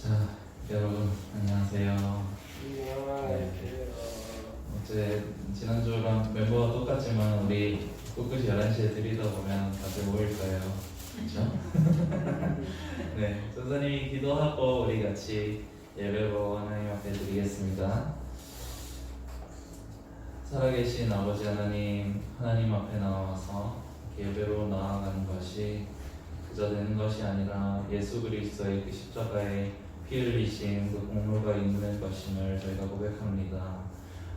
자, 여러분 안녕하세요. 안녕하세요. 어제 지난주랑 멤버가 똑같지만 우리 꿋꿋이 11시에 드리다 보면 다들 모일 거예요. 그렇죠? 네, 선생님이 기도하고 우리 같이 예배로 하나님 앞에 드리겠습니다. 살아계신 아버지 하나님, 하나님 앞에 나와서 예배로 나아가는 것이 그저 되는 것이 아니라 예수 그리스도의 그 십자가에 피 흘리신 그 공로가 있는 것임을 저희가 고백합니다.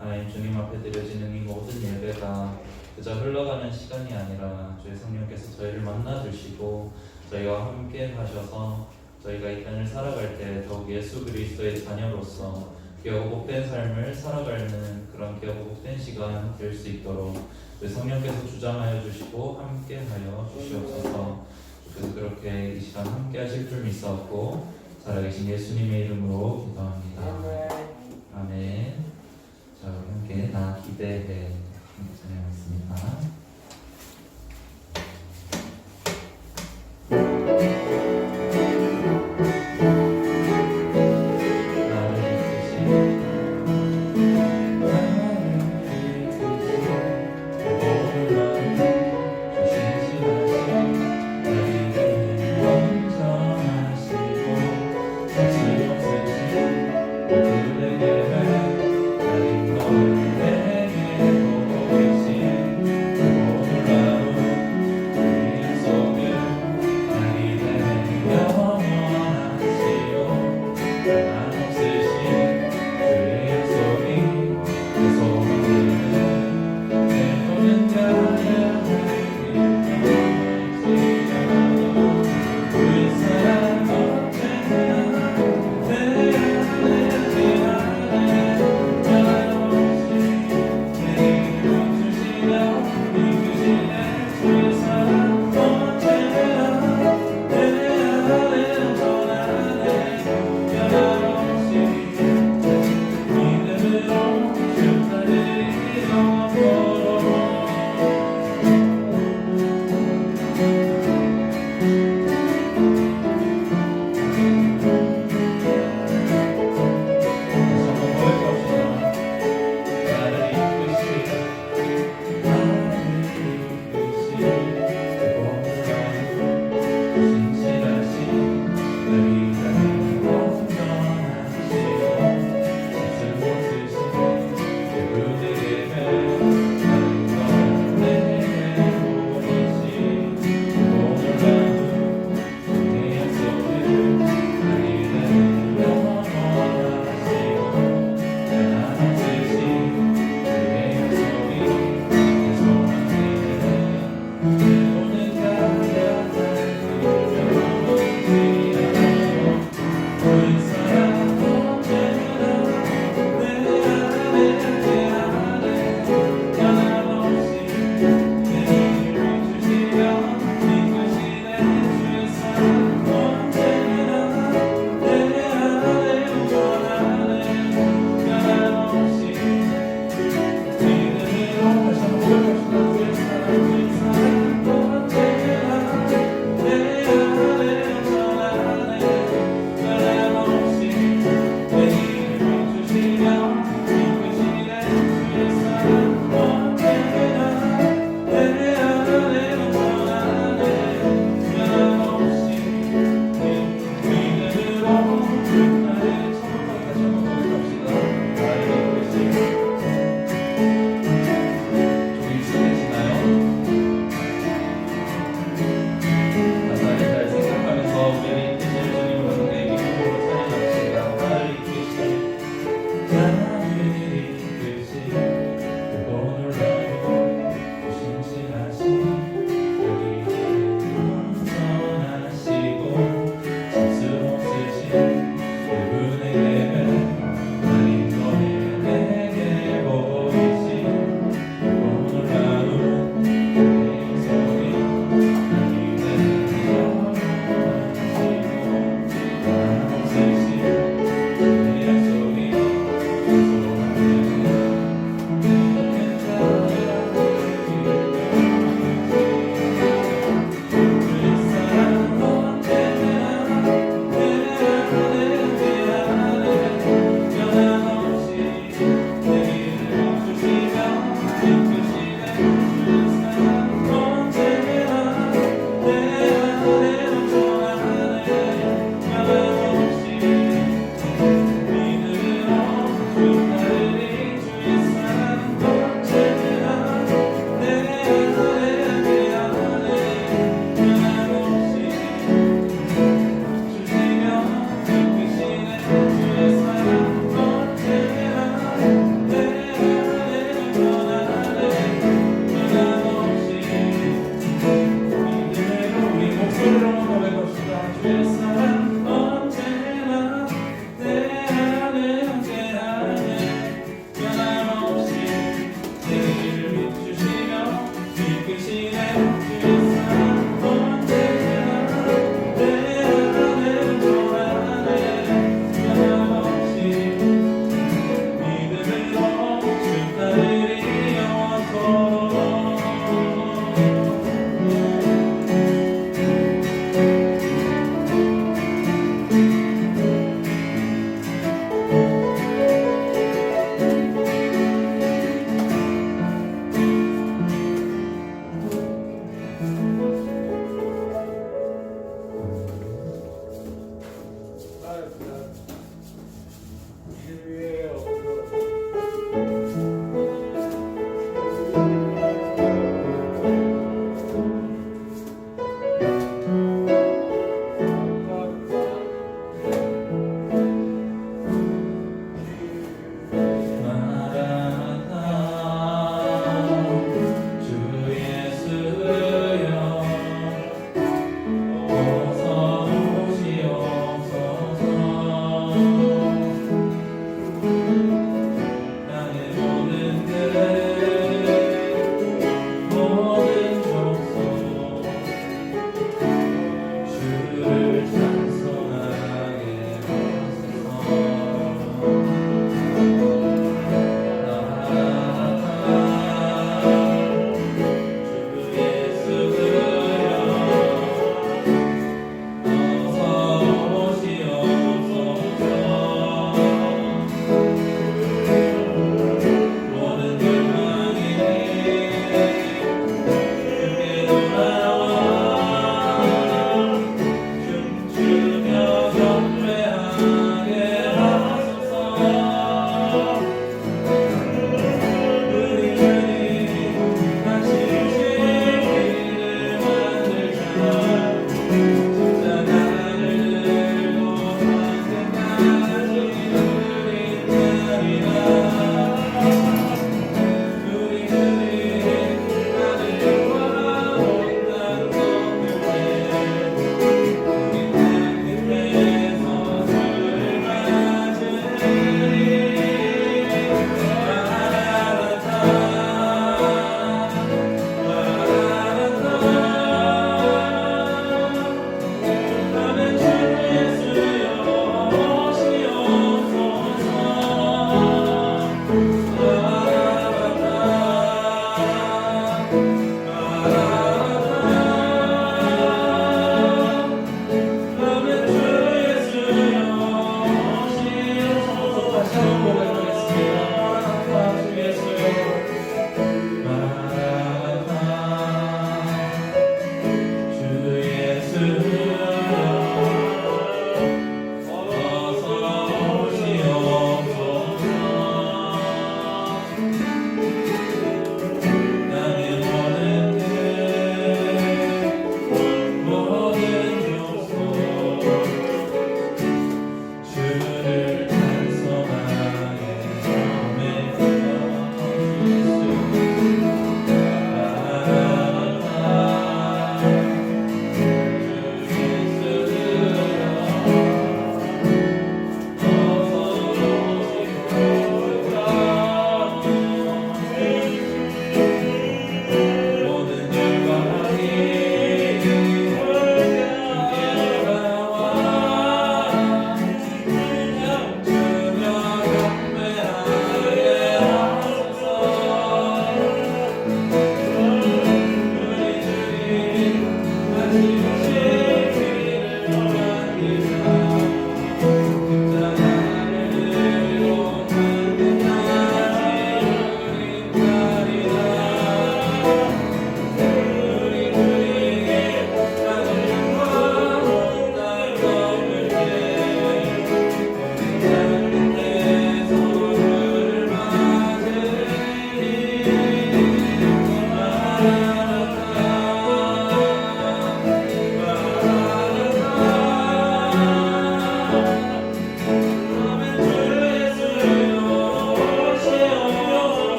하나님, 주님 앞에 드려지는 이 모든 예배가 그저 흘러가는 시간이 아니라 주의 성령께서 저희를 만나 주시고 저희와 함께 하셔서 저희가 이 땅을 살아갈 때 더욱 예수 그리스도의 자녀로서 귀하고 복된 삶을 살아가는 그런 귀하고 복된 시간 될 수 있도록 주의 성령께서 주장하여 주시고 함께하여 주시옵소서. 그래서 그렇게 이 시간 함께 하실 줄 믿사옵고 살아계신 예수님의 이름으로 기도합니다. 아멘. 자, 우리 함께 나 기대해 찬양하겠습니다.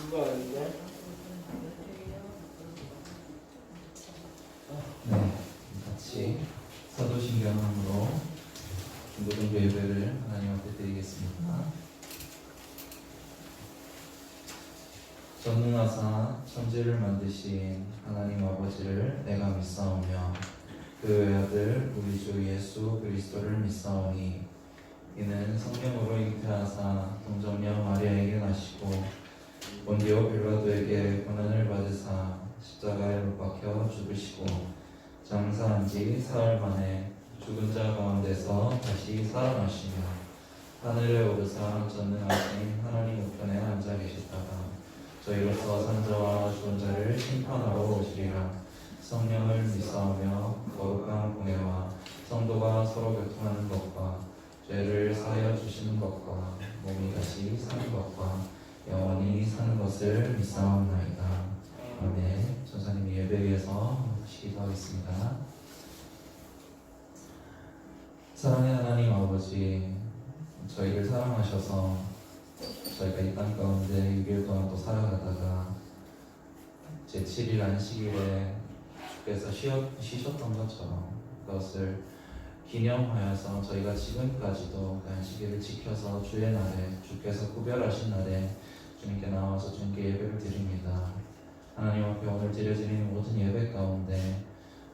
누가 아닌데? 네, 같이 사도신경으로 중고등부 예배를 하나님 앞에 드리겠습니다. 전능하사 천지를 만드신 하나님 아버지를 내가 믿사오며 그 외아들 우리 주 예수 그리스도를 믿사오니 이는 성령으로 잉태하사 동정녀 마리아에게 나시고 본디오 빌라도에게 고난을 받으사 십자가에 못 박혀 죽으시고 장사한 지 사흘 만에 죽은 자 가운데서 다시 살아나시며 하늘에 오르사 전능하신 하나님 우편에 앉아 계시다가 저희로서 산자와 죽은 자를 심판하러 오시리라. 성령을 믿사오며 거룩한 공예와 성도가 서로 교통하는 것과 죄를 사하여 주시는 것과 몸이 다시 사는 것과 영원히 사는 것을 믿사옵나이다. 아멘. 전사님 예배 위해서 기도하겠습니다. 사랑의 하나님 아버지, 저희를 사랑하셔서 저희가 이 땅 가운데 6일 동안 또 살아가다가 제 7일 안식일에 주께서 쉬셨던 것처럼 그것을 기념하여서 저희가 지금까지도 그 안식일을 지켜서 주의 날에 주께서 구별하신 날에 주님께 나와서 주님께 예배를 드립니다. 하나님 앞에 오늘 드려지는 모든 예배 가운데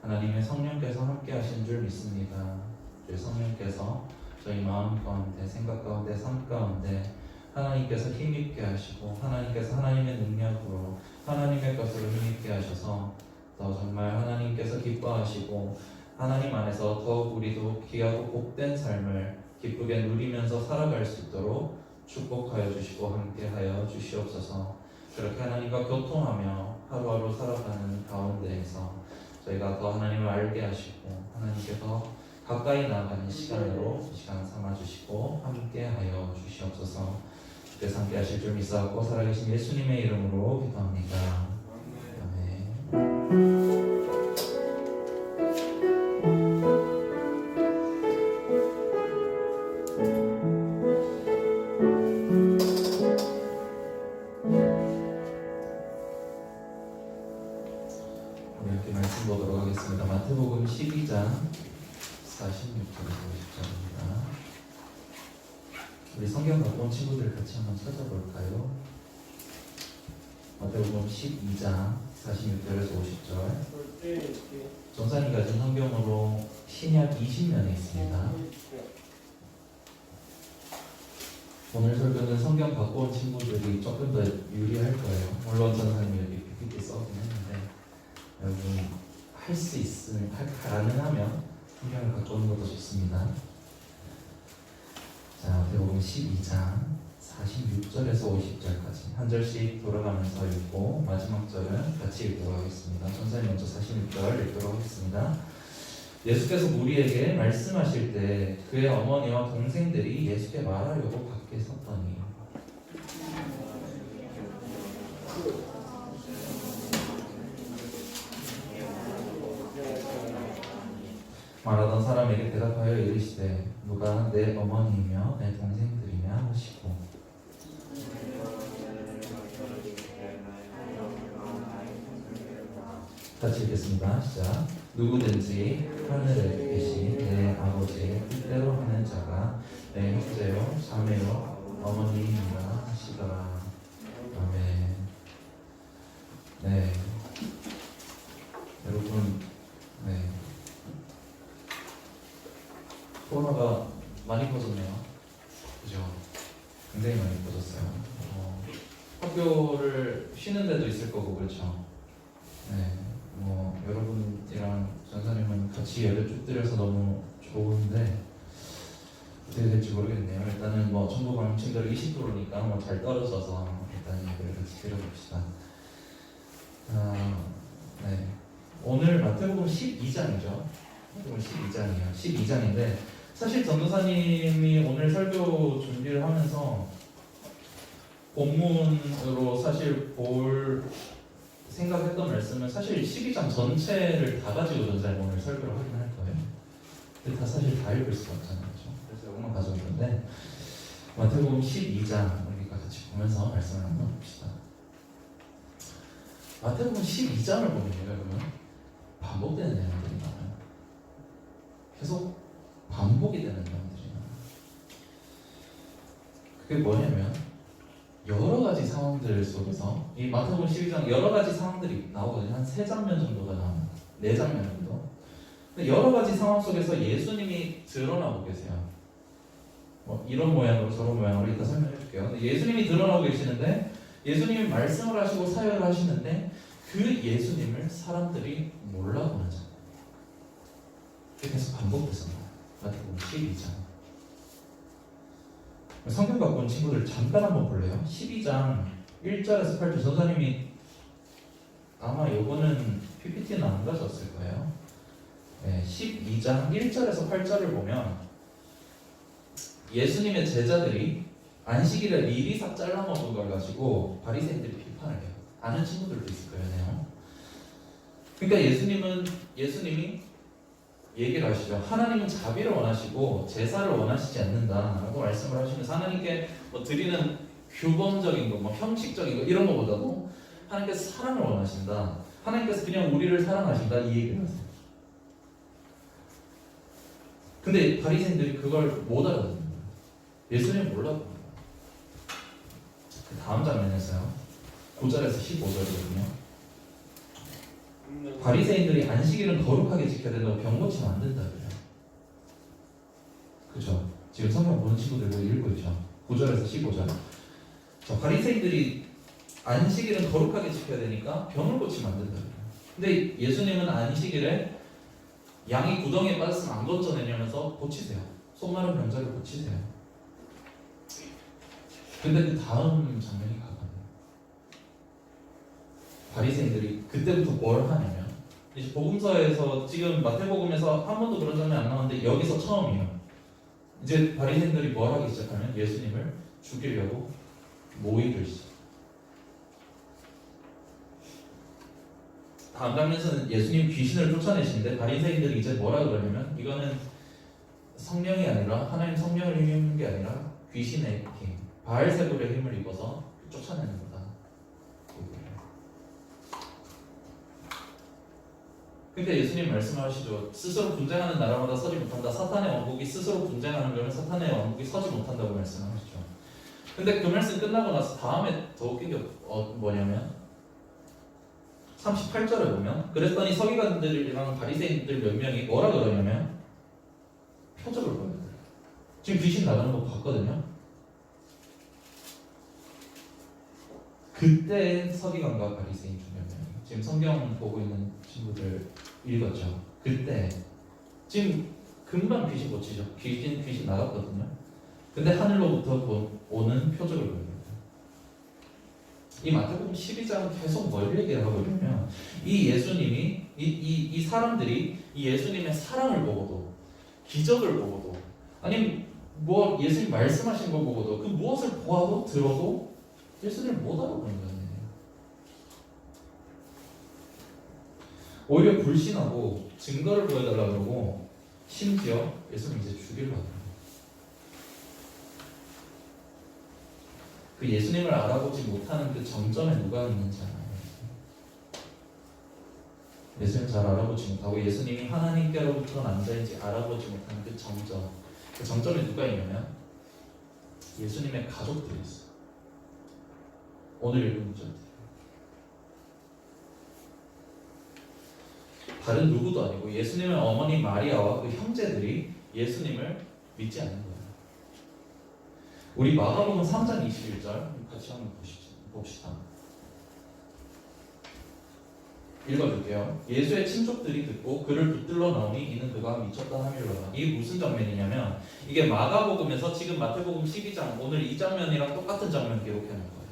하나님의 성령께서 함께 하신 줄 믿습니다. 주의 성령께서 저희 마음 가운데 생각 가운데 삶 가운데 하나님께서 힘있게 하시고 하나님께서 하나님의 능력으로 하나님의 것으로 힘있게 하셔서 더 정말 하나님께서 기뻐하시고 하나님 안에서 더욱 우리도 귀하고 복된 삶을 기쁘게 누리면서 살아갈 수 있도록 축복하여 주시고 함께하여 주시옵소서. 그렇게 하나님과 교통하며 하루하루 살아가는 가운데에서 저희가 더 하나님을 알게 하시고 하나님께 더 가까이 나아가는 시간으로 이 시간 삼아주시고 함께하여 주시옵소서. 주께서 함께 하실 줄 믿사옵고 살아계신 예수님의 이름으로 기도합니다. 이렇게 말씀 보도록 하겠습니다. 마태복음 12장 46절에서 50절입니다. 우리 성경 갖고 온 친구들 같이 한번 찾아볼까요? 마태복음 12장 46절에서 50절. 전산이 가진 성경으로 신약 20면에 있습니다. 오늘 설교는 성경 갖고 온 친구들이 조금 더 유리할 거예요. 물론 전사님이 여기 PPT 써긴 했는데 여러분 할 수 있으면 가능하면 성경을 갖고 오는 것도 좋습니다. 자, 마태복음 12장 46절에서 50절까지 한 절씩 돌아가면서 읽고 마지막 절은 같이 읽도록 하겠습니다. 전사님 먼저 46절 읽도록 하겠습니다. 예수께서 무리에게 말씀하실 때 그의 어머니와 동생들이 예수께 말하려고 밖에 섰더니 말하던 사람에게 대답하여 이르시되 누가 내 어머니이며 내 동생들이냐 하시고 같이 읽겠습니다. 시작. 누구든지 하늘에 계신 내 아버지의 뜻대로 하는 자가 내 형제요 자매요 어머니이니라 하시더라. 아멘. 네, 여러분, 네, 코로나가 많이 퍼졌네요. 그죠? 굉장히 많이 퍼졌어요. 학교를 쉬는 데도 있을 거고 그렇죠. 네, 여러분이랑 전사님은 같이 예배 쭉 드려서 너무 좋은데 어떻게 될지 모르겠네요. 일단은 전부 방침대로 20%니까 잘 떨어져서 일단 예배를 같이 드려봅시다. 네, 오늘 마태복음 12장이죠. 마태복음 12장이에요. 12장인데 사실 전도사님이 오늘 설교 준비를 하면서 본문으로 사실 볼 생각했던 말씀은 사실 12장 전체를 다 가지고 전사님 오늘 설교를 하긴 할 거예요. 근데 다 사실 다 읽을 수가 없잖아요. 그렇죠? 그래서 이것만 가져왔는데 마태복음 12장 우리가 같이 보면서 말씀을 한번 봅시다. 마태복음 12장을 보면요, 여러분 반복되는 내용들이 나와요. 계속 반복이 되는 내용들이 나와요. 그게 뭐냐면 여러 가지 상황들 속에서 이 마태복음 12장 여러 가지 상황들이 나오거든요. 한 3장면 정도가 나옵니다. 4장면 정도. 근데 여러 가지 상황 속에서 예수님이 드러나고 계세요. 이런 모양으로 저런 모양으로 이따 설명해 줄게요. 근데 예수님이 드러나고 계시는데 예수님이 말씀을 하시고 사역을 하시는데 그 예수님을 사람들이 몰라보는 자. 그게 계속 반복돼서 나와요. 마태복음 12장. 성경 갖고 온 친구들 잠깐 한번 볼래요? 12장 1절에서 8절 전사님이 아마 요거는 PPT는 안 가졌을 거예요. 네, 12장 1절에서 8절을 보면 예수님의 제자들이 안식일에 미리 싹 잘라먹은 걸 가지고 바리새인들이 비판을 해요. 아는 친구들도 있을 거예요. 그러니까 예수님이 얘기를 하시죠. 하나님은 자비를 원하시고 제사를 원하시지 않는다라고 말씀을 하시면서 하나님께 드리는 규범적인 거, 형식적인 거 이런 거보다도 하나님께서 사랑을 원하신다. 하나님께서 그냥 우리를 사랑하신다 이 얘기를 하세요. 근데 바리새인들이 그걸 못 알아듣는 거예요. 예수님 몰라보는 거예요. 그 다음 장면에서요. 9절에서 15절이거든요. 바리새인들이 안식일은 거룩하게 지켜야 된다고 병 고치면 안 된다 그래요. 그죠? 지금 성경 보는 친구들도 읽고 있죠. 9절에서 15절. 바리새인들이 안식일은 거룩하게 지켜야 되니까 병을 고치면 안 된다 그래요. 근데 예수님은 안식일에 양이 구덩이에 빠졌으면 안 건져내냐면서 고치세요. 손마른 병자를 고치세요. 근데 그 다음 장면이 가관해요. 바리새인들이 그때부터 뭘 하냐면 이제 복음서에서 지금 마태복음에서 한 번도 그런 장면 안 나왔는데 여기서 처음이에요. 이제 바리새인들이 뭘 하기 시작하면 예수님을 죽이려고 모의를 시작. 다음 장면에서는 예수님 귀신을 쫓아내시는데 바리새인들이 이제 뭐라 그러냐면 이거는 성령이 아니라 하나님 성령을 힘입는 게 아니라 귀신의 힘, 바알세불의 힘을 입어서 쫓아내는 거다. 그러니까 예수님 말씀하시죠. 스스로 분쟁하는 나라마다 서지 못한다. 사탄의 왕국이 스스로 분쟁하는 거면 사탄의 왕국이 서지 못한다고 말씀하시죠. 근데 그 말씀 끝나고 나서 다음에 더 웃긴 게 뭐냐면 38절에 보면 그랬더니 서기관들이랑 바리새인들 몇 명이 뭐라 그러냐면 표적을 보여요. 지금 귀신 나가는 거 봤거든요. 그때 서기관과 바리새인 중 몇 명. 지금 성경 보고 있는 친구들 읽었죠. 그때 지금 금방 귀신 고치죠. 귀신 나갔거든요. 근데 하늘로부터 오는 표적을 보입니다. 이 마태복음 12장은 계속 뭘 얘기하고 있냐면 이 예수님이 이 사람들이 이 예수님의 사랑을 보고도 기적을 보고도 아니면 뭐 예수님 말씀하신 걸 보고도 그 무엇을 보아도 들어도 예수님을 못 알아보는 거예요. 오히려 불신하고 증거를 보여달라고 그러고 심지어 예수님 이제 죽이려고 합니다. 그 예수님을 알아보지 못하는 그 정점에 누가 있는지 알아요. 예수님 잘 알아보지 못하고 예수님이 하나님께로부터 난 자인지 알아보지 못하는 그 정점. 그 정점에 누가 있냐면 예수님의 가족들이 있어요. 오늘 읽은 문제들. 다른 누구도 아니고 예수님의 어머니 마리아와 그 형제들이 예수님을 믿지 않는 거예요. 우리 마가복음 3장 21절 같이 한번 봅시다. 읽어줄게요. 예수의 친족들이 듣고 그를 붙들러 나오니 이는 그가 미쳤다 하밀로라. 이게 무슨 장면이냐면 이게 마가복음에서 지금 마태복음 12장 오늘 이 장면이랑 똑같은 장면 기록해 놓은 거예요.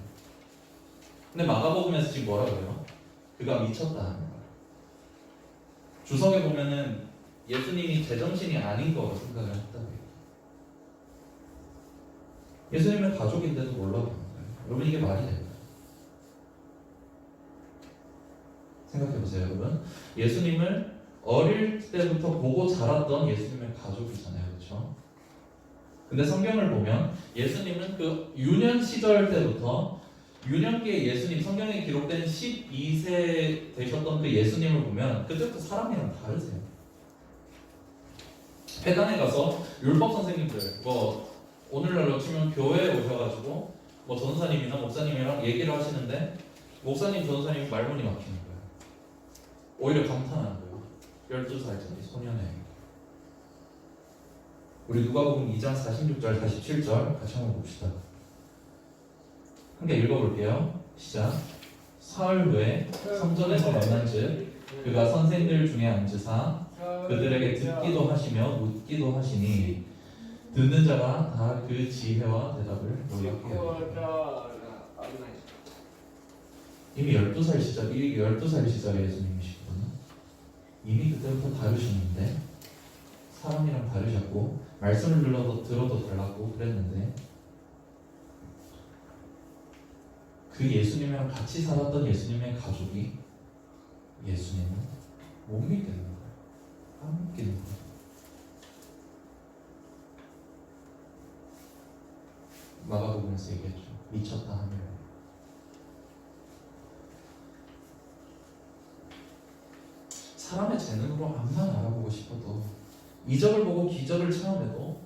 근데 마가복음에서 지금 뭐라 그래요? 그가 미쳤다 하는 거예요. 주석에 보면은 예수님이 제정신이 아닌 거로 생각을 했다고 해요. 예수님의 가족인데도 몰라보는 거예요. 여러분 이게 말이 될까요? 생각해보세요 여러분. 예수님을 어릴 때부터 보고 자랐던 예수님의 가족이잖아요. 그렇죠? 근데 성경을 보면 예수님은 그 유년 시절 때부터 유년기의 예수님, 성경에 기록된 12세 되셨던 그 예수님을 보면 그때부터 사람이랑 다르세요. 회당에 가서 율법 선생님들 뭐 오늘날로 치면 교회에 오셔가지고 뭐 전도사님이나 목사님이랑 얘기를 하시는데 목사님, 전도사님 말문이 막히는 거예요. 오히려 감탄하는 거예요. 12살짜리 소년의 우리 누가복음 2장 46절, 47절 같이 한번 봅시다. 함께 읽어볼게요. 시작. 사흘 후에 성전에서 만난즉 그가 선생들 중에 앉으사 그들에게 듣기도 하시며 묻기도 하시니 듣는 자가 다 그 지혜와 대답을 노력해요. 이미 12살 시절에 예수님이시거든요. 이미 그때부터 다르셨는데 사람이랑 다르셨고 말씀을 들어도 달랐고 그랬는데 그 예수님이랑 같이 살았던 예수님의 가족이 예수님을 못 믿겠는 거예요. 안 믿겠는 거예요. 마가복음에서 얘기했죠. 미쳤다 하면 사람의 재능으로 암만 알아보고 싶어도 이적을 보고 기적을 체험해도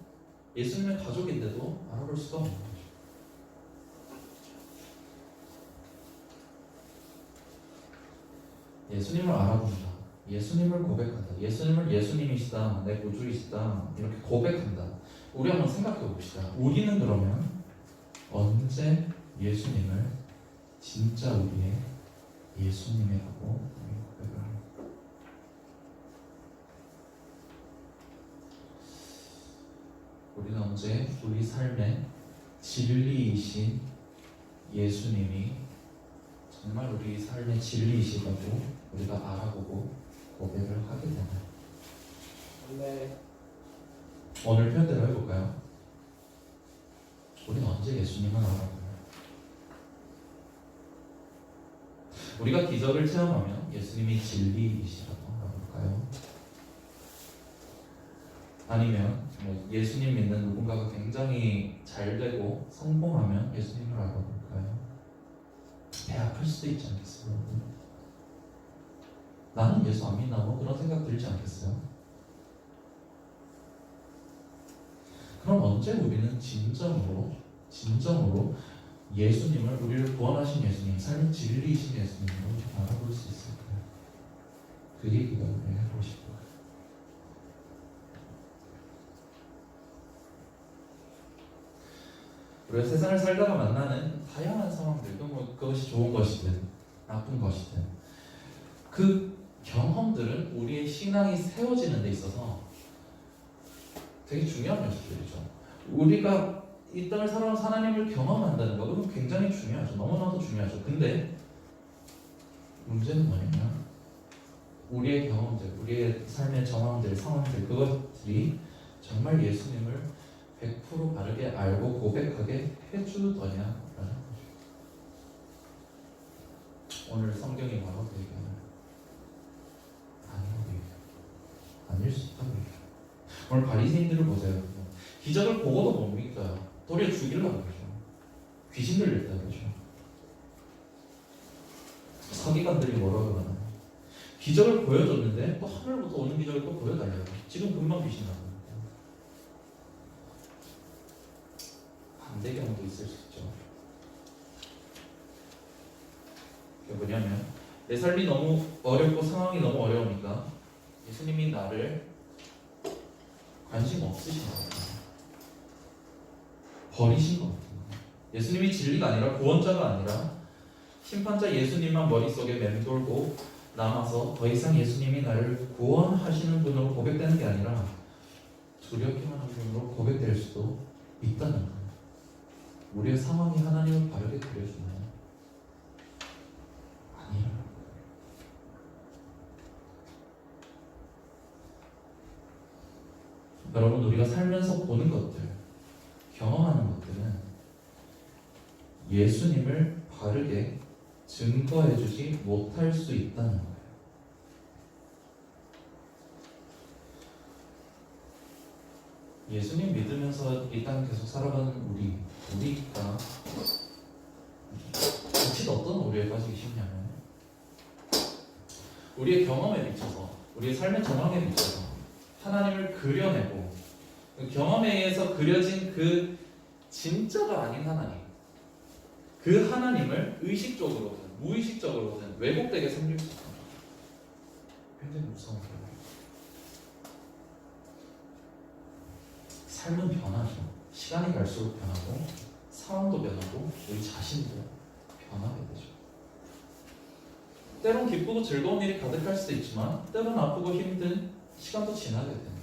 예수님의 가족인데도 알아볼 수가 없는 거죠. 예수님을 알아본다. 예수님을 고백한다. 예수님을 예수님이시다. 내 구주이시다. 이렇게 고백한다. 우리 한번 생각해 봅시다. 우리는 그러면 언제 예수님을 진짜 우리의 예수님이라고 고백을 합니까? 우리는 언제 우리 삶의 진리이신 예수님이 정말 우리 삶의 진리이시다고 우리가 알아보고 고백을 하게 되나요? 네. 오늘 표현대로 해볼까요? 우리는 언제 예수님을 알아보나요? 우리가 기적을 체험하면 예수님이 진리이시라고 알아볼까요? 아니면 예수님 믿는 누군가가 굉장히 잘 되고 성공하면 예수님을 알아볼까요? 배 아플 수도 있지 않겠어요? 나는 예수 안 믿나 뭐 그런 생각 들지 않겠어요? 그럼 언제 우리는 진정으로 예수님을, 우리를 구원하신 예수님, 삶의 진리이신 예수님으로 바라볼 수 있을까요? 그 얘기가 우리 해보고 싶어요. 우리가 세상을 살다가 만나는 다양한 상황들, 그것이 좋은 것이든 나쁜 것이든 그 경험들은 우리의 신앙이 세워지는 데 있어서 되게 중요한 요소들이죠. 우리가 이 땅을 살아온 하나님을 경험한다는 거, 그건 굉장히 중요하죠. 너무나도 중요하죠. 근데 문제는 뭐냐면 우리의 경험들, 우리의 삶의 정황들, 상황들, 그것들이 정말 예수님을 100% 바르게 알고 고백하게 해주더냐라는 거죠. 오늘 성경이 바로 그 얘기하는 아니라고 얘기해요. 아닐 수 있다고 얘기해요. 오늘 바리새인들을 보세요. 기적을 보고도 못 믿어요. 도리어 죽이려고 그러죠. 귀신 들렸다고 그러죠. 서기관들이 뭐라고 그러나요? 기적을 보여줬는데 또 하늘부터 오는 기적을 또 보여달라고. 지금 금방 귀신 나고. 반대 경우도 있을 수 있죠. 그게 뭐냐면 내 삶이 너무 어렵고 상황이 너무 어려우니까 예수님이 나를 관심 없으신 것 같아요. 버리신 것 같아요. 예수님이 진리가 아니라 구원자가 아니라 심판자 예수님만 머릿속에 맴돌고 남아서 더 이상 예수님이 나를 구원하시는 분으로 고백되는 게 아니라 두렵기만 한 분으로 고백될 수도 있다는 거예요. 우리의 상황이 하나님을 바르게 그려주나요? 아니에요. 여러분, 우리가 살면서 보는 것들, 경험하는 것들은 예수님을 바르게 증거해주지 못할 수 있다는 거예요. 예수님 믿으면서 이 땅 계속 살아가는 우리가 혹시 어떤 오류에 빠지기 쉽냐면 우리의 경험에 비춰서, 우리의 삶의 정황에 비춰서 하나님을 그려내고 그 경험에 의해서 그려진 그 진짜가 아닌 하나님, 그 하나님을 의식적으로든 무의식적으로든 왜곡되게 섬길 수 있습니다. 굉장히 무서운 거예요. 삶은 변하죠. 시간이 갈수록 변하고 상황도 변하고 우리 자신도 변하게 되죠. 때론 기쁘고 즐거운 일이 가득할 수도 있지만 때론 아프고 힘든 시간도 지나게 되는 거예요.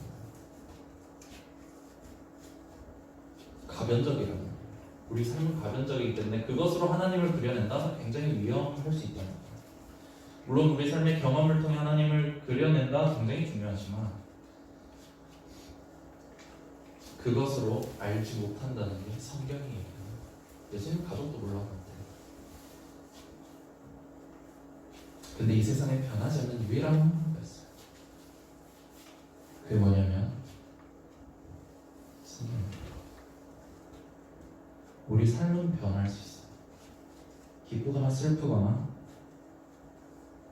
가변적이라는 거예요. 우리 삶은 가변적이기 때문에 그것으로 하나님을 그려낸다? 굉장히 위험할 수 있다는 거예요. 물론 우리 삶의 경험을 통해 하나님을 그려낸다? 굉장히 중요하지만 그것으로 알지 못한다는 게 성경이 얘기해요. 예수님 가족도 몰랐는데. 근데 이 세상에 변하지 않는 유일한 하나가 있어요. 그게 뭐냐면 성경입니다. 우리 삶은 변할 수 있어요. 기쁘거나 슬프거나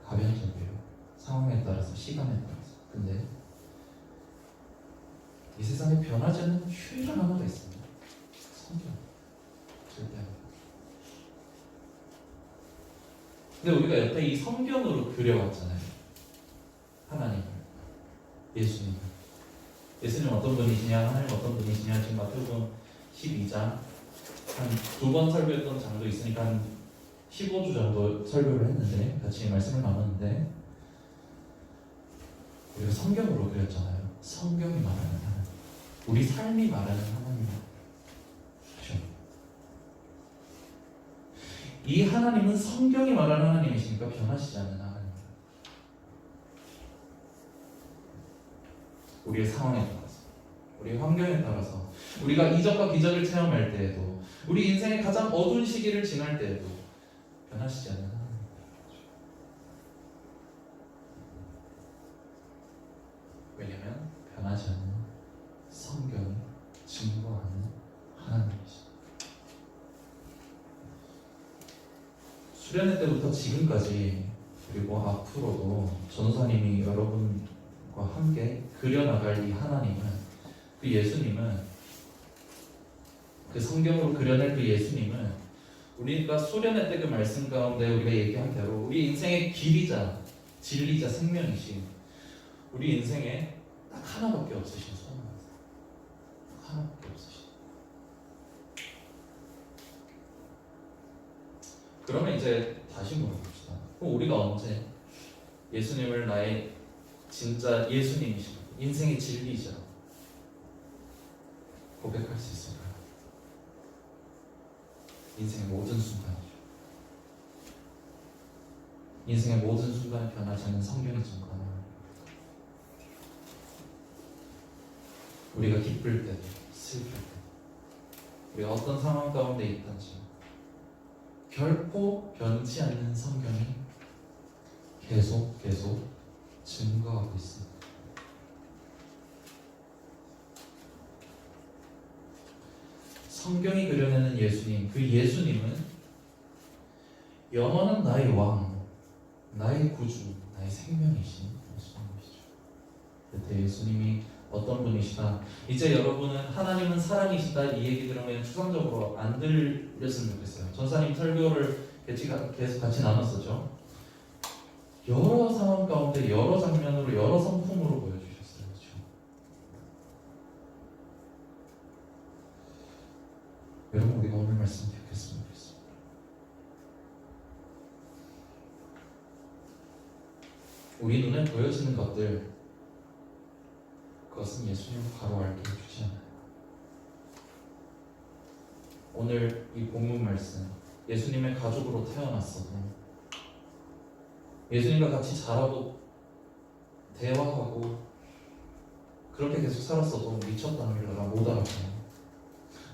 가변적이에요. 상황에 따라서, 시간에 따라서. 근데 이 세상에 변하지 않는 유일한 하나가 있습니다. 성경. 절대 아니에요. 근데 우리가 여태 이 성경으로 그려왔잖아요. 하나님을, 예수님을. 예수님 어떤 분이시냐, 하나님 어떤 분이시냐. 지금 마태복음 12장 한 2번 설교했던 장도 있으니까 한 15주 정도 설교를 했는데, 같이 말씀을 나눴는데 우리가 성경으로 그렸잖아요. 성경이 말하는 하나님, 우리 삶이 말하는 하나님. 그렇죠? 이 하나님은 성경이 말하는 하나님이시니까 변하시지 않는 하나님입니다. 우리의 상황에 따라서, 우리의 환경에 따라서, 우리가 이적과 기적을 체험할 때에도, 우리 인생의 가장 어두운 시기를 지날 때에도 변하시지 않는 하나님입니다. 왜냐하면 변하지 않는 성경이 증거하는 하나님이십니다. 수련회 때부터 지금까지 그리고 앞으로도 전도사님이 여러분과 함께 그려나갈 이 하나님은, 그 예수님은, 그 성경으로 그려낼 그 예수님은 우리가 소련의 때 그 말씀 가운데 우리가 얘기한 대로 우리 인생의 길이자 진리자 생명이신, 우리 인생에 딱 하나밖에 없으신 소망이세요. 딱 하나밖에 없으신. 그러면 이제 다시 물어봅시다. 그럼 우리가 언제 예수님을 나의 진짜 예수님이시고 인생의 진리자 고백할 수 있을까요? 인생의 모든 순간이죠. 인생의 모든 순간에 변하지 않는 성경의 증거는 우리가 기쁠 때도 슬플 때, 우리가 어떤 상황 가운데 있든지 결코 변치 않는 성경이 계속 증거하고 있습니다. 성경이 그려내는 예수님, 그 예수님은 영원한 나의 왕, 나의 구주, 나의 생명이신 예수님이시죠. 그때 예수님이 어떤 분이시다, 이제 여러분은 하나님은 사랑이시다 이 얘기 들으면 추상적으로 안 들렸으면 좋겠어요. 전사님 설교를 계속 같이 나눴었죠. 여러 상황 가운데 여러 장면으로 여러 성품으로 보여주셨어요. 그렇죠? 여러분, 우리가 오늘 말씀 듣겠으면 좋겠습니다. 우리 눈에 보여지는 것들, 그것은 예수님을 바로 알게 해주지 않아요. 오늘 이 본문 말씀, 예수님의 가족으로 태어났어도, 예수님과 같이 자라고 대화하고 그렇게 계속 살았어도 미쳤다는 걸 내가 못 알아봐요.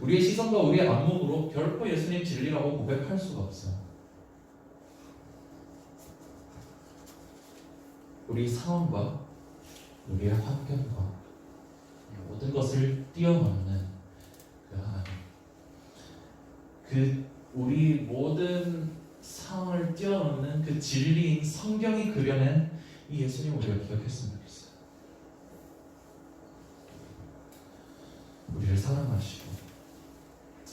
우리의 시선과 우리의 안목으로 결코 예수님 진리라고 고백할 수가 없어요. 우리 상황과 우리의 환경과 모든 것을 뛰어넘는 그 하나님, 그 우리 모든 상황을 뛰어넘는 그 진리인 성경이 그려낸 이 예수님 우리가 기억했으면 좋겠어요. 우리를 사랑하시고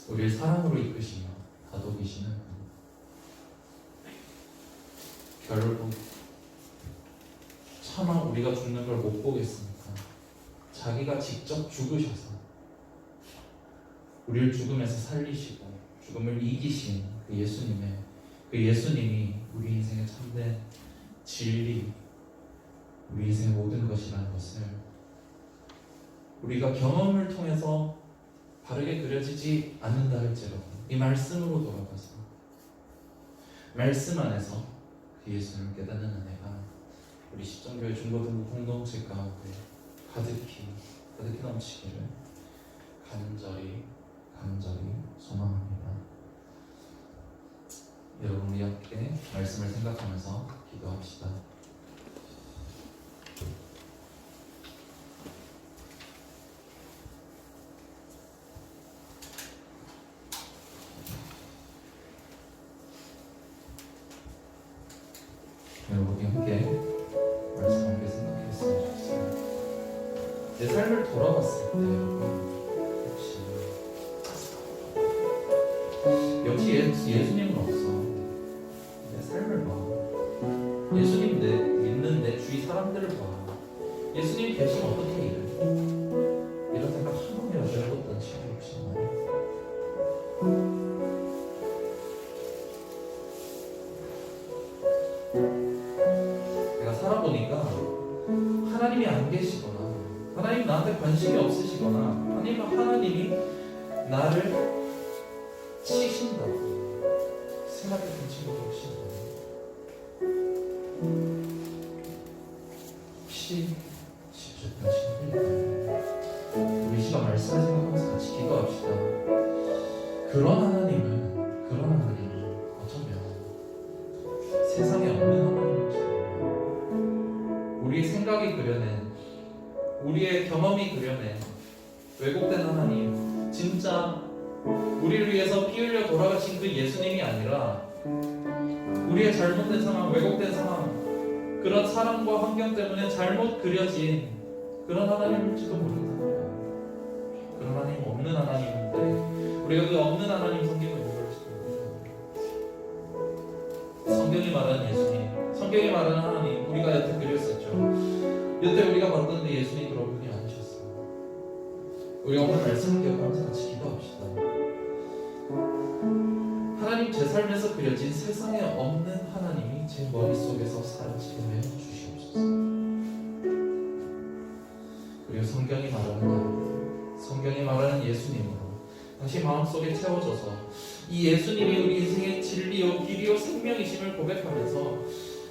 우리를 사랑으로 이끄시며 다독이시는 분, 결국 차마 우리가 죽는 걸 못 보겠으니까 자기가 직접 죽으셔서 우리를 죽음에서 살리시고 죽음을 이기신 그 예수님이 우리 인생의 참된 진리, 우리 인생의 모든 것이라는 것을 우리가 경험을 통해서 바르게 그려지지 않는다 할지라도 이 말씀으로 돌아가서 말씀 안에서 그 예수님을 깨닫는 은혜가 우리 십정교회 중고등부 공동체 가운데 가득히 넘치기를 간절히 소망합니다. 여러분, 우리 함께 말씀을 생각하면서 기도합시다. 여러분, 함께 말씀 함께 생각했으면 좋겠어요. 내 삶을 돌아봤을 때 역시 예수님은 없어. 내 삶을 봐. 예수님 믿는 내 주위 사람들을 봐. 예수님 대신 어떻게 일해? 이런 생각 한 번이라도 해봤던 친구 혹시 있나요? 내가 살아보니까 하나님이 안 계시거나 하나님 나한테 관심이 없으시거나 아니면 하나님이 나를 치신다고 생각했던 친구도 혹시 있나요? 혹시 지쳤던 친구도 있나요? 우리 시간 말씀을 생각하면서 같이 기도합시다. 그런 하나님은 어쩌면 세상에 없는 하나님이시거든요. 우리의 생각이 그려낸, 우리의 경험이 그려낸 왜곡된 하나님, 진짜 우리를 위해서 피 흘려 돌아가신 그 예수님이 아니라 우리의 잘못된 상황, 왜곡된 상황, 그런 사람과 환경 때문에 잘못 그려진 그런 하나님일지도 모른다. 그런 하나님 없는 하나님인데 우리가 그 없는 하나님 성경을 읽을지도 모른다. 성경이 말하는 예수님, 성경이 말하는 하나님, 우리가 여태 그렸었죠. 여태 우리가 봤던데 예수님 그런 분이 아니셨어요. 우리가 오늘 말씀을 기억하면서 같이 기도합시다. 하나님, 제 삶에서 그려진 세상에 없는 하나님이 제 머릿속에서 사라지게 하여 주시옵소서. 그리고 성경이 말하는 하나님, 성경이 말하는 예수님으로 다시 마음속에 채워져서 이 예수님이 우리 인생의 진리요 길이요 생명이심을 고백하면서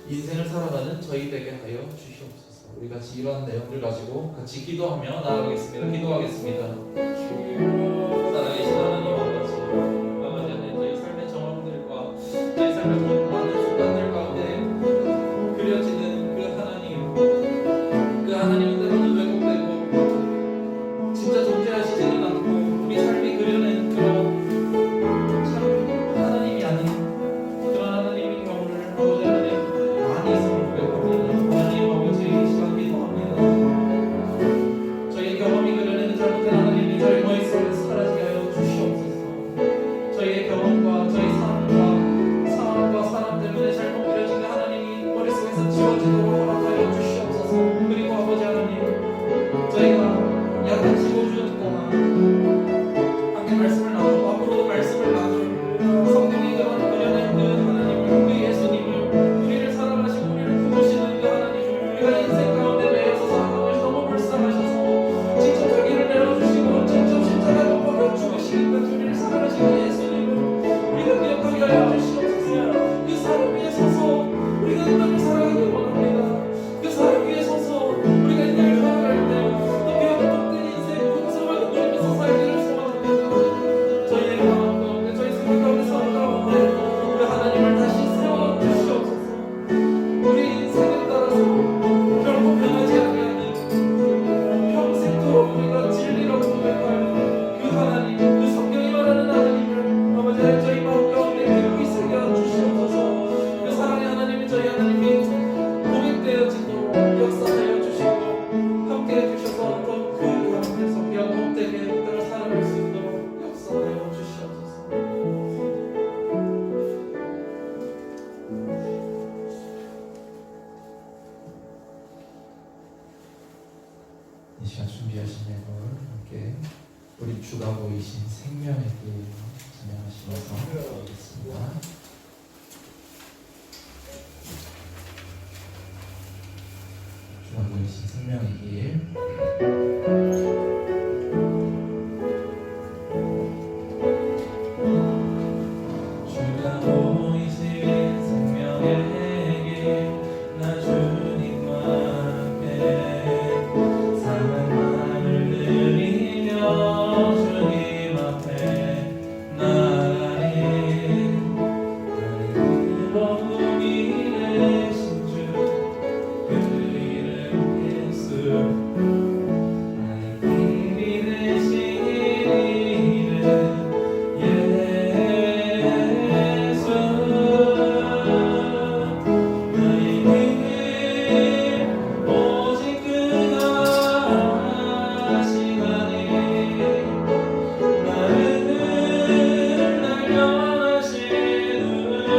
인생을 살아가는 저희 되게 하여 주시옵소서. 우리 같이 이러한 내용들 가지고 같이 기도하며 나아가겠습니다. 기도하겠습니다. 살아계신 하나님 아버지, 아버지 하나님, 저희 삶의 정황들과 저희 삶의 많은 순간들 가운데 그려지는 그 하나님, 그 하나님은 때로는 왜곡되고 진짜 존재하시지는 않고 우리 삶이 그려낸 그런 참 하나님이 아닌 그런 하나님의 경우를 아버지 하나님 많이 있음을 고백합니다. 하나님 아버지, 이 시간 기도합니다. 저희의 경험이 그려내는 잘못된 하나님이 저희 머릿속에서 사라지게 하여 주시옵소서. 저희의 경험과 저희 상황과 사람 때문에 잘못 그려진 그 하나님이 머릿속에서 지워지도록 허락하여 주시옵소서. 그리고 아버지 하나님, 저희가 약 한 15주 동안 함께 말씀을 나누고 앞으로도 말씀을 나눌 성경이 그려낸 그 하나님을, 그 예수님을, 우리를 사랑하시고 우리를 부르시는 그 하나님을 우리가 인생 가운데 매여서 살아가며 너무 불쌍하셔서 직접 자기를 내어주시고 직접 십자가에 못 박혀 죽으시는 그 우리를 사랑하시는 예수님을 우리가 기억하게 하여 주시옵소서. 그 사람 위에 서서 우리가 이 땅을 살아가기 원합니다. 그 사람 위에 서서 우리가 이 땅을 살아갈 때 저희의 마음 가운데, 저희 생각 가운데, 삶 가운데 그 하나님을 다시 세워주시옵소서. 우리 인생에 따라서 결코 변하지 아니하는 평생토록 우리가 진리라고 고백할 그 하나님, 그 성경이 말하는 하나님을 아버지 저희 마음 가운데 깊이 새겨 주시옵소서. 그 사랑의 하나님이 저희 하나님이 고백되어지도록 역사하여 주시고 함께해 주셔서 또 그 가운데서 영혼되게 따라 살아갈 수 있도록 역사하여 주시옵소서. 이 시간 준비하신 예물 함께 우리 주가 보이신 생명의 길 찬양하시면서 드리겠습니다. 주가 보이신 생명의 길. 주가 보이신 생명의 길, 나 주님과 함께 사랑 마음을 드리며 주님 앞에 나가리. 나를 거룩히 내신 주, 그 이름 예수, 나의 길이 되신 이름 예수. 나의 길 오직 그가 하시나니 나를 날려하신 후에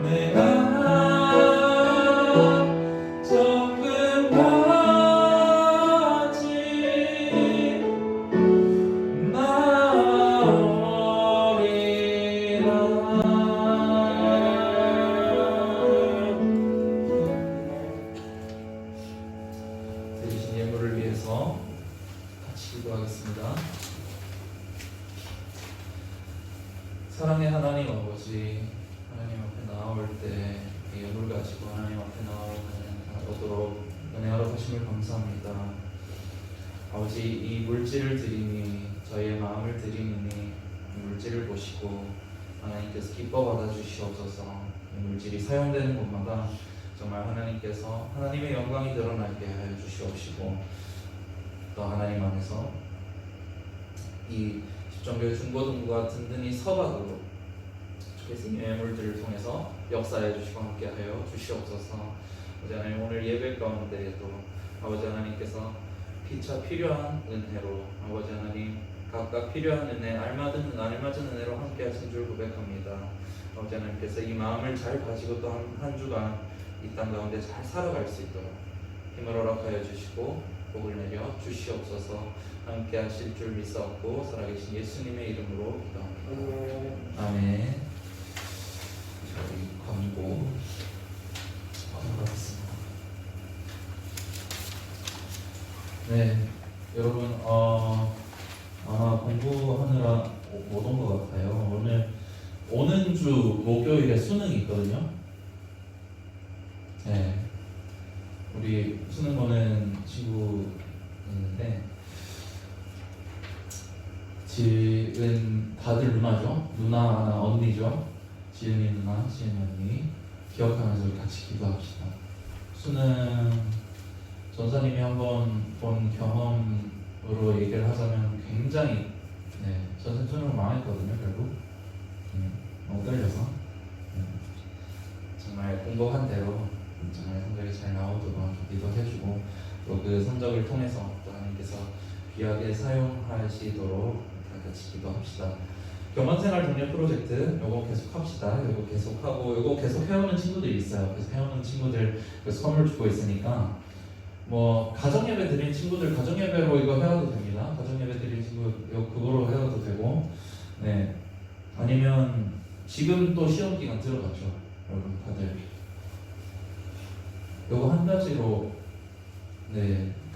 내가 적금 받지 나오리라. 드리신 예물을 위해서 같이 기도하겠습니다. 사랑의 하나님 아버지, 하나님 앞에 나올 때 이 예물 가지고 하나님 앞에 나오도록 은혜 허락하심을 감사합니다. 아버지, 이 물질을 드리니 저희의 마음을 드리니 이 물질을 보시고 하나님께서 기뻐 받아주시옵소서. 이 물질이 사용되는 곳마다 정말 하나님께서 하나님의 영광이 드러나게 하여 주시옵시고 또 하나님 안에서 이 십정교회 중고등부가 든든히 서박으로 예수님의 물들을 통해서 역사해 주시고 함께하여 주시옵소서. 아버지 하나님, 오늘 예배 가운데에도 아버지 하나님께서 피차 필요한 은혜로 아버지 하나님 각각 필요한 은혜, 알맞은 은혜로 함께하신 줄 고백합니다. 아버지 하나님께서 이 마음을 잘 가지고 또 한 주간 이 땅 가운데 잘 살아갈 수 있도록 힘을 허락하여 주시고 복을 내려 주시옵소서. 함께하실 줄 믿사옵고 살아계신 예수님의 이름으로 기도합니다. 아멘. 저희 광고 하겠습니다. 네, 여러분 아마 공부하느라 못 온 것 같아요. 오늘 오는 주 목요일에 수능이 있거든요. 네, 우리 수능 보는 친구 있는데 지은 다들 누나죠? 누나 언니죠? 지은이 누나, 지은이 언니 기억하면서 우리 같이 기도합시다. 수능 전사님이 한번 본 경험으로 얘기를 하자면 굉장히 전생 수능을 망했거든요. 결국 너무 떨려서 정말 공부한 대로 정말 성적이 잘 나오도록 기도해주고 또 그 성적을 통해서 또 하나님께서 귀하게 사용하시도록 같이 기도합시다. 교만생활 독립 프로젝트 요거 계속 합시다. 요거 계속 하고 요거 계속 해오는 친구들이 있어요. 그래서 해오는 친구들 선물 주고 있으니까 뭐 가정예배 드린 친구들 가정예배로 이거 해와도 됩니다. 가정예배 드린 친구 요 그거로 해와도 되고 네 아니면 지금 또 시험 기간 들어갔죠. 여러분 다들 요거 한 가지로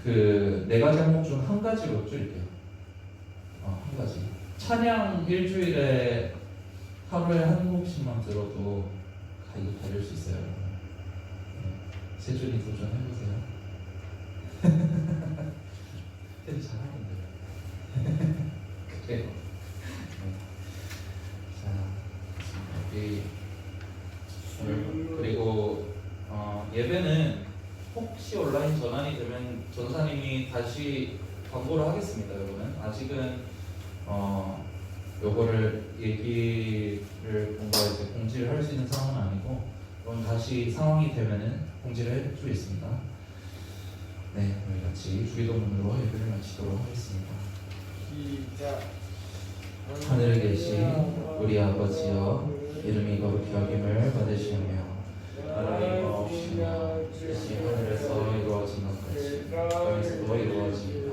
그 네 가지 항목 중 한 가지로 줄일게요. 한 가지 찬양 일주일에 하루에 한 곡씩만 들어도 이거 달릴 수 있어요. 세준이 도전해보세요. 되게 잘하는데. 그래요. 자, 여기 그리고 예배는 혹시 온라인 전환이 되면 전사님이 다시 광고를 하겠습니다. 여러분은 아직은 요거를 얘기를 뭔가 이제 공지를 할 수 있는 상황은 아니고 그럼 다시 상황이 되면은 공지를 해주고 있습니다. 네, 우리 같이 주기도문으로 예배를 마치도록 하겠습니다. 시작. 하늘에 계신 우리 아버지여, 이름이 거룩히 여김을 받으시오며 나라의 마옵시며 뜻이 하늘에서 이루어진 것 같이 땅에서도 이루어지이다.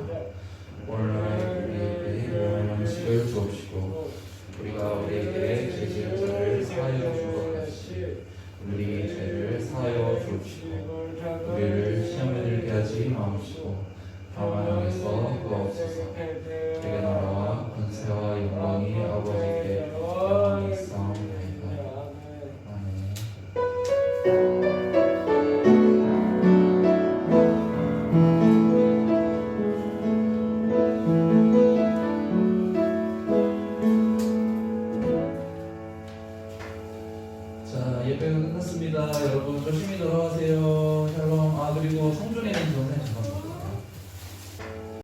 오늘날 우리에게 일용할 양식을 주옵시고 우리가 우리에게 죄 지은 자를 사하여 준 것 같이 우리 죄를 사하여 주옵시고 우리를 시험에 들게 하지 마옵시고 다만 영에서 구하옵소서.